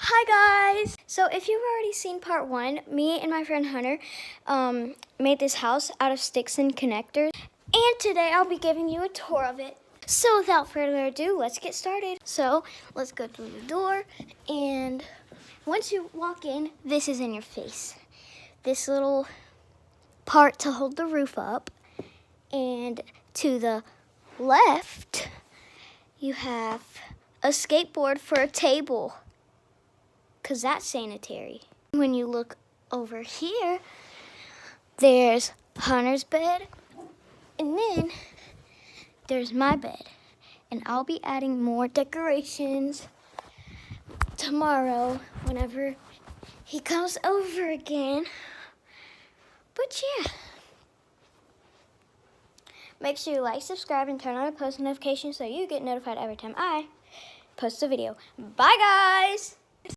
Hi guys! So if you've already seen part 1, me and my friend Hunter made this house out of sticks and connectors. And today I'll be giving you a tour of it. So without further ado, let's get started. So let's go through the door, and once you walk in, this is in your face. This little part to hold the roof up, and to the left you have a skateboard for a table, because that's sanitary. When you look over here, there's Hunter's bed, and then there's my bed. And I'll be adding more decorations tomorrow whenever he comes over again. But yeah. Make sure you like, subscribe, and turn on the post notifications so you get notified every time I post a video. Bye guys!